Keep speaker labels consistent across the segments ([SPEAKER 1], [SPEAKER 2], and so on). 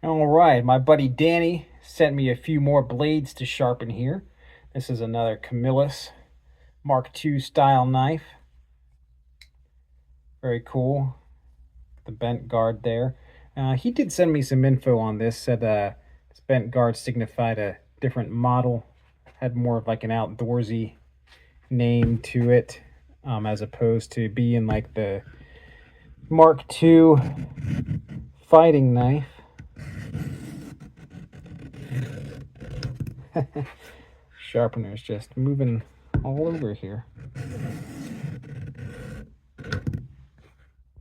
[SPEAKER 1] All right, my buddy Danny sent me a few more blades to sharpen here. This is another Camillus Mark II style knife. Very cool. The bent guard there. He did send me some info on this. Said this bent guard signified a different model. Had more of like an outdoorsy name to it, as opposed to being like the Mark II fighting knife. Sharpener's just moving all over here.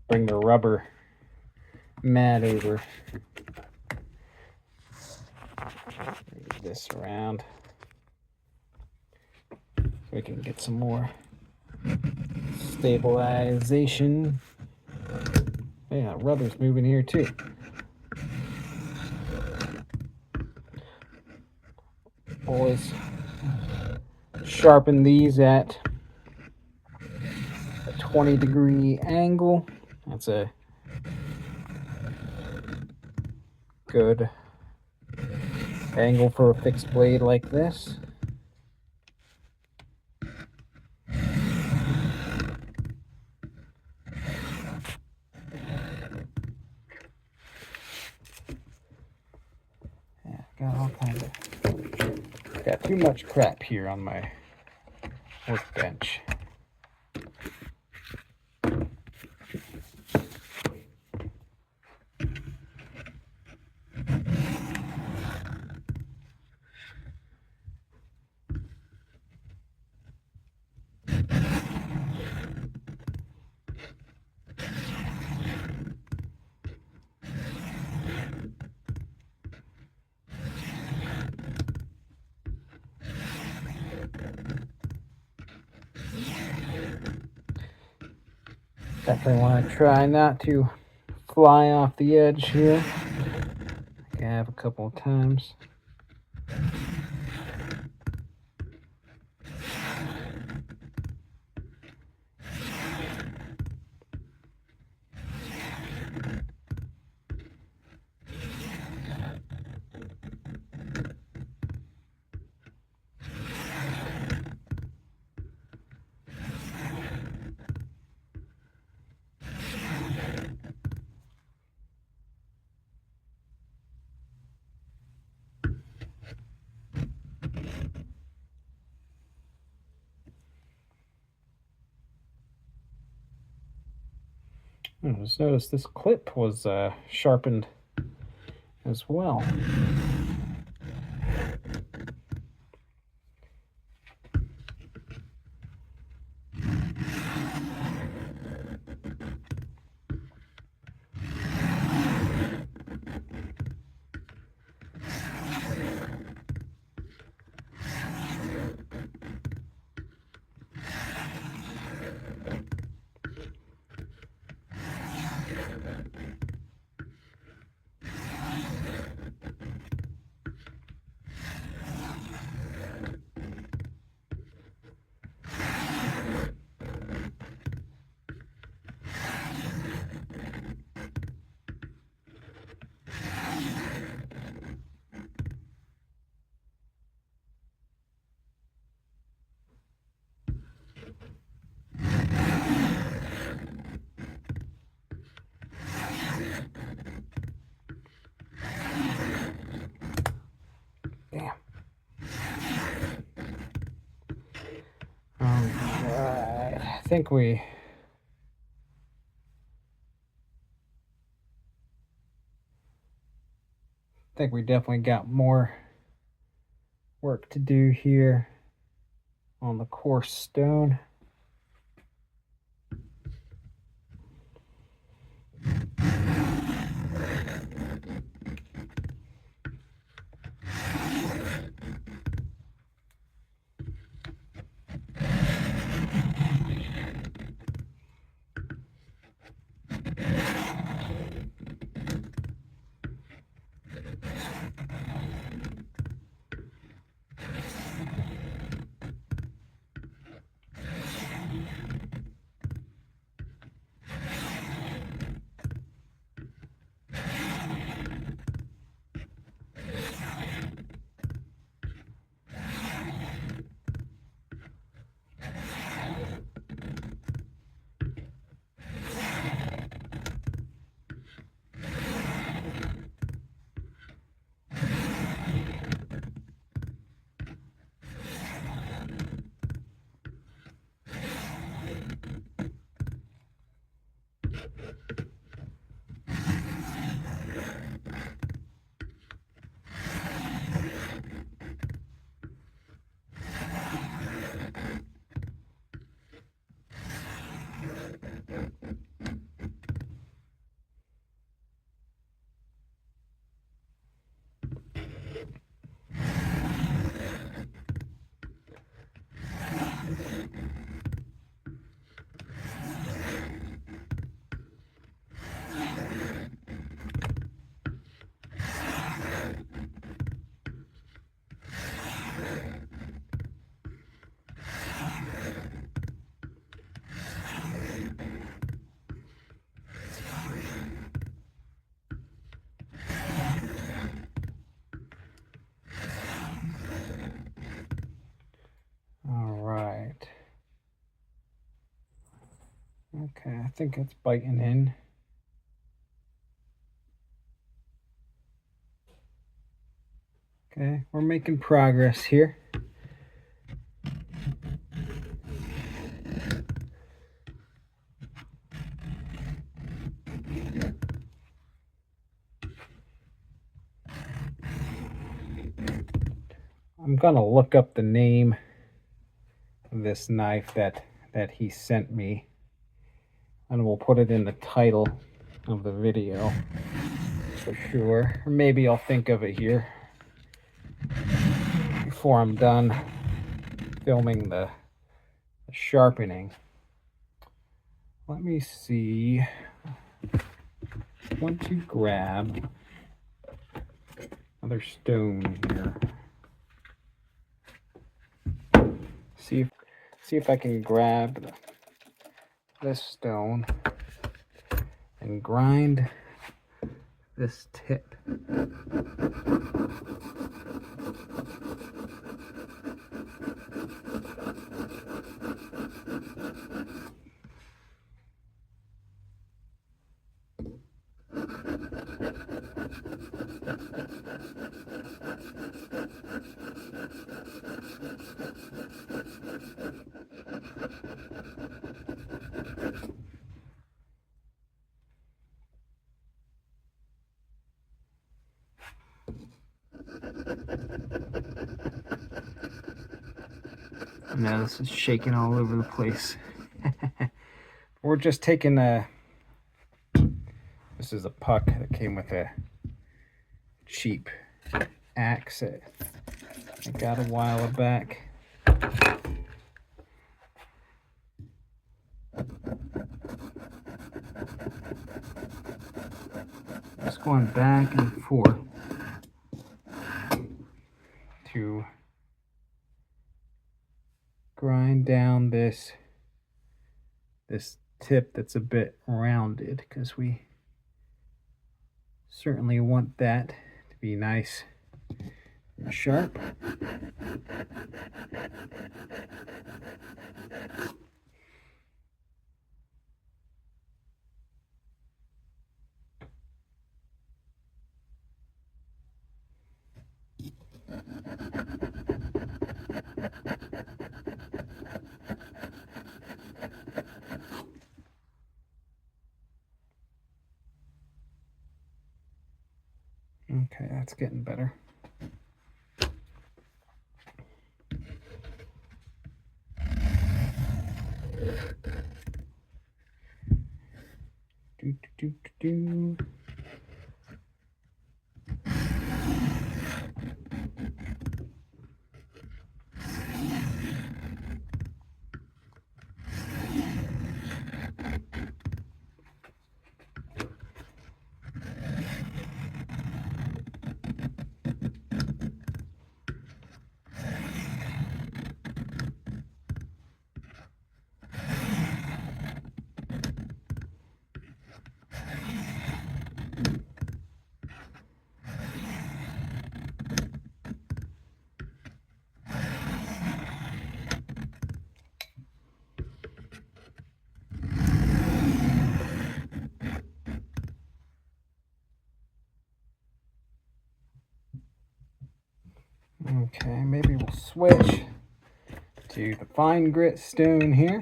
[SPEAKER 1] Bring the rubber mat over. Move this around so we can get some more stabilization. Yeah, rubber's moving here too. Always sharpen these at a 20-degree angle. That's a good angle for a fixed blade like this. Yeah, got all kinds of got too much crap here on my workbench. Definitely want to try not to fly off the edge here. I have a couple of times. I just noticed this clip was sharpened as well. Damn. Alright, I think we definitely got more work to do here on the coarse stone. Okay, I think it's biting in. Okay, we're making progress here. I'm gonna look up the name of this knife that he sent me, and we'll put it in the title of the video for sure. Or maybe I'll think of it here before I'm done filming the sharpening. Let me see. I want to grab another stone here. See if I can grab this stone and grind this tip. Now this is shaking all over the place. We're just taking this is a puck that came with a cheap axe that I got a while back. Just going back and forth to grind down this tip that's a bit rounded, because we certainly want that to be nice and sharp. Okay, that's getting better. Do, do, do, do. Okay, maybe we'll switch to the fine grit stone here.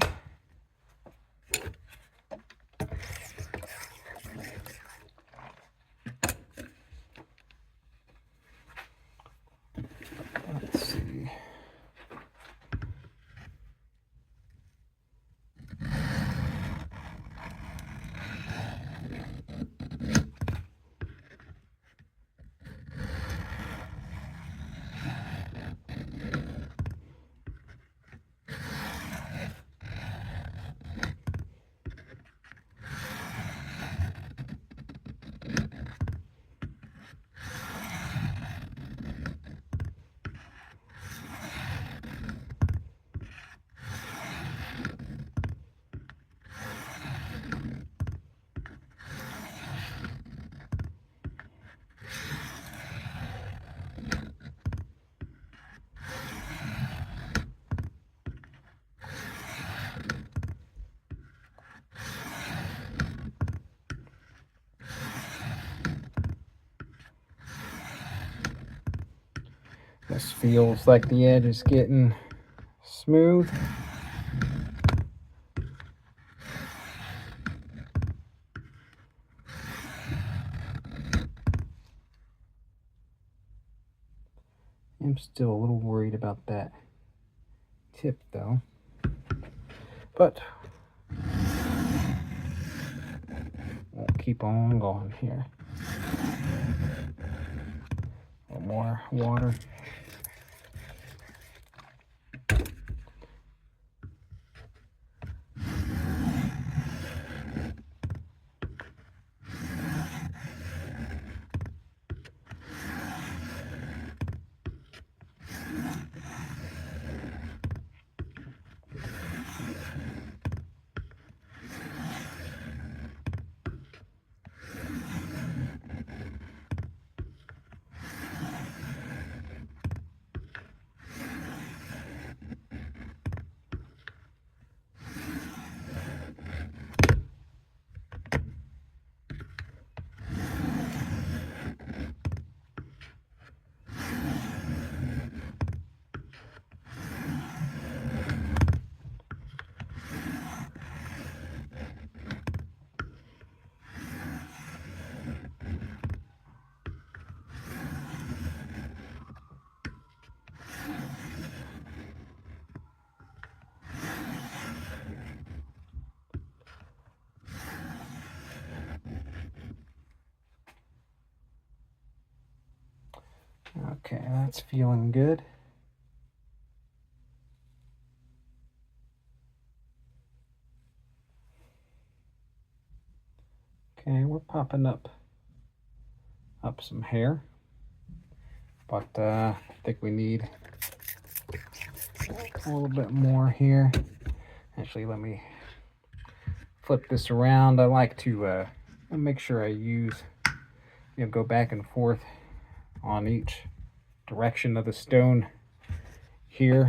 [SPEAKER 1] Let's see. This feels like the edge is getting smooth. I'm still a little worried about that tip though, but we'll keep on going here. A little more water. Okay, that's feeling good. Okay, we're popping up some hair, but I think we need a little bit more here. Actually, let me flip this around. I like to make sure I use, go back and forth on each direction of the stone here.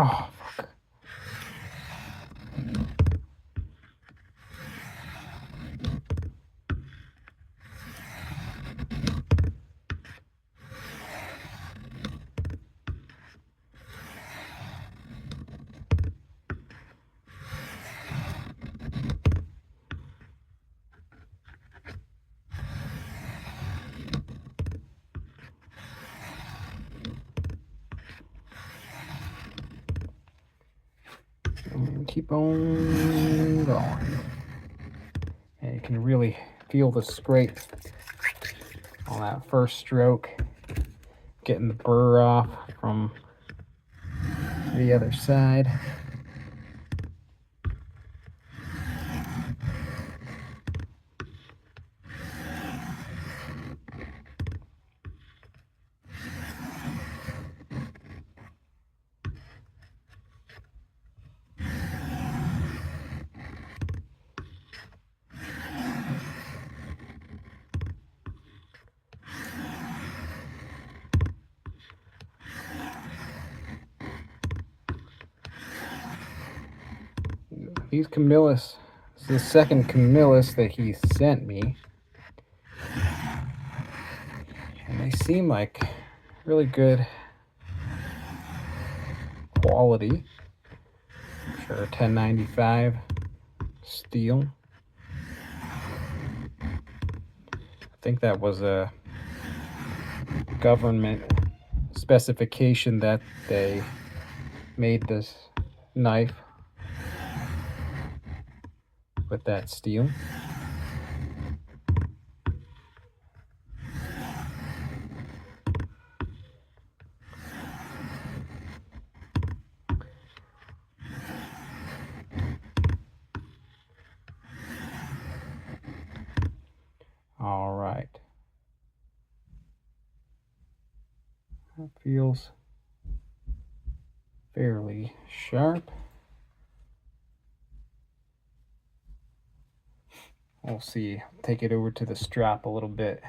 [SPEAKER 1] Oh, fuck. Keep on going. And you can really feel the scrape on that first stroke, getting the burr off from the other side. These Camillus, this is the second Camillus that he sent me, and they seem like really good quality. I'm sure 1095 steel. I think that was a government specification that they made this knife with that steel. All right. That feels fairly sharp. We'll see. Take it over to the strap a little bit.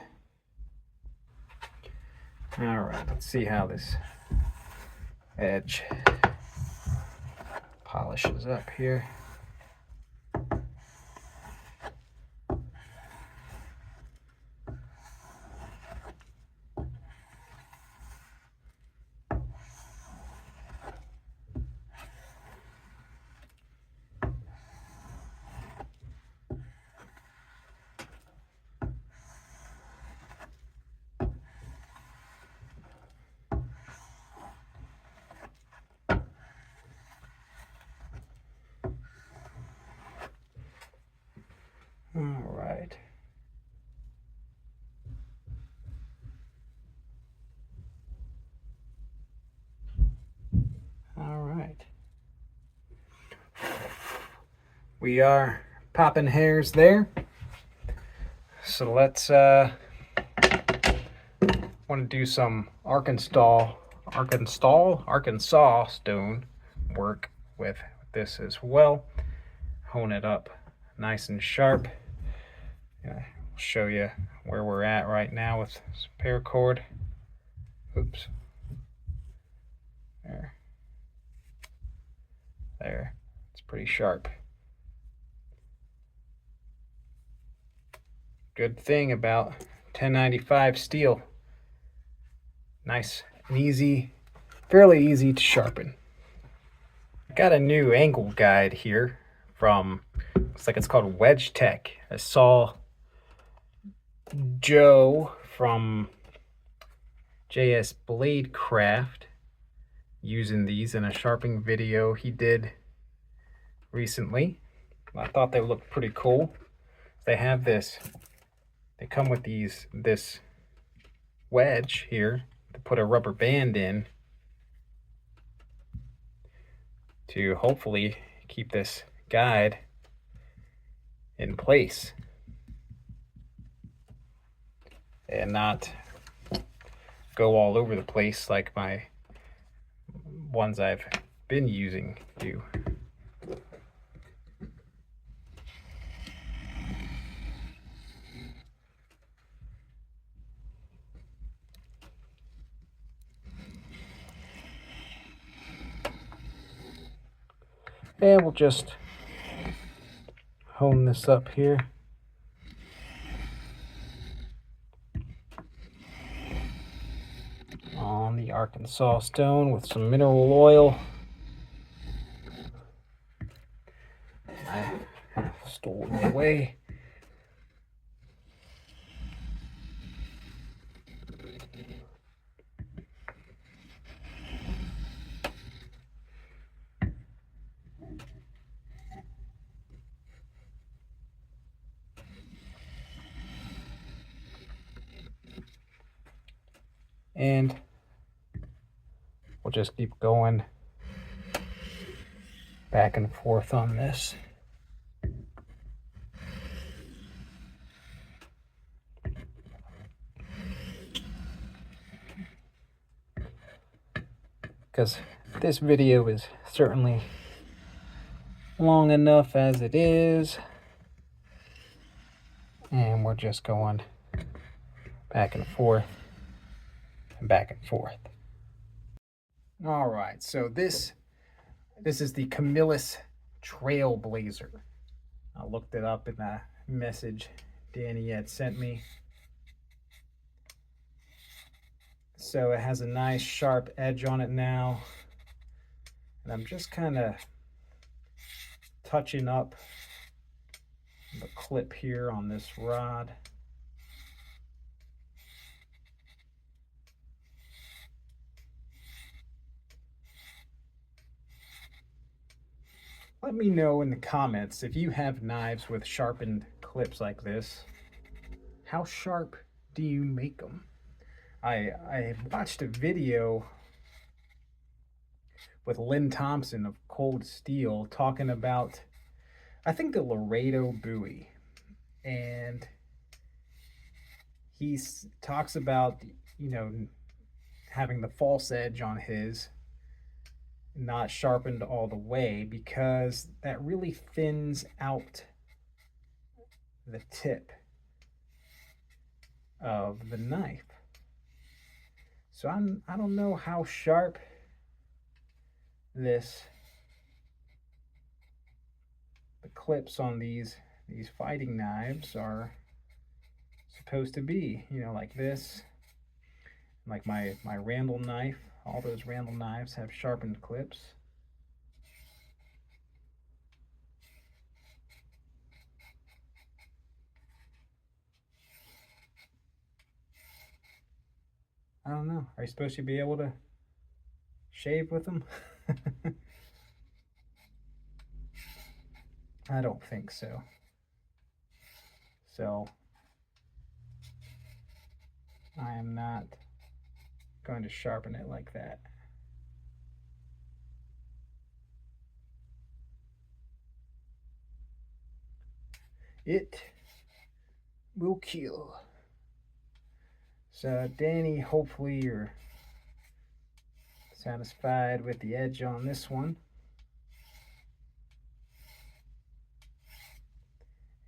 [SPEAKER 1] All right, let's see how this edge polishes up here. All right. All right. We are popping hairs there. So let's want to do some Arkansas stone work with this as well. Hone it up nice and sharp. I'll show you where we're at right now with some paracord. Oops. There. It's pretty sharp. Good thing about 1095 steel. Nice and easy, fairly easy to sharpen. I got a new angle guide here from, looks like it's called Wedge Tech. I saw Joe from JS Blade Craft using these in a sharpening video he did recently. I thought they looked pretty cool. They have this, they come with this wedge here to put a rubber band in to hopefully keep this guide in place and not go all over the place like my ones I've been using do. And we'll just hone this up here. On the Arkansas stone with some mineral oil. I stole it away. And we'll just keep going back and forth on this. Because this video is certainly long enough as it is. And we're just going back and forth and back and forth. All right, so this is the Camillus Trailblazer. I looked it up in the message Danny had sent me. So it has a nice sharp edge on it now. And I'm just kind of touching up the clip here on this rod. Let me know in the comments if you have knives with sharpened clips like this. How sharp do you make them? I watched a video with Lynn Thompson of Cold Steel talking about, I think, the Laredo buoy. And he talks about, you know, having the false edge on his, not sharpened all the way, because that really thins out the tip of the knife. So I don't know how sharp the clips on these fighting knives are supposed to be. You know, like this, like my Randall knife. All those Randall knives have sharpened clips. I don't know. Are you supposed to be able to shave with them? I don't think so. So I am not going to sharpen it like that. It will kill. So Danny, hopefully you're satisfied with the edge on this one.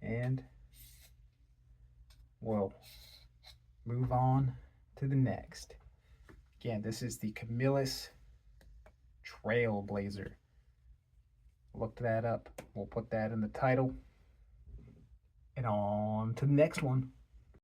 [SPEAKER 1] And we'll move on to the next. Again, this is the Camillus Trailblazer. Look that up. We'll put that in the title. And on to the next one.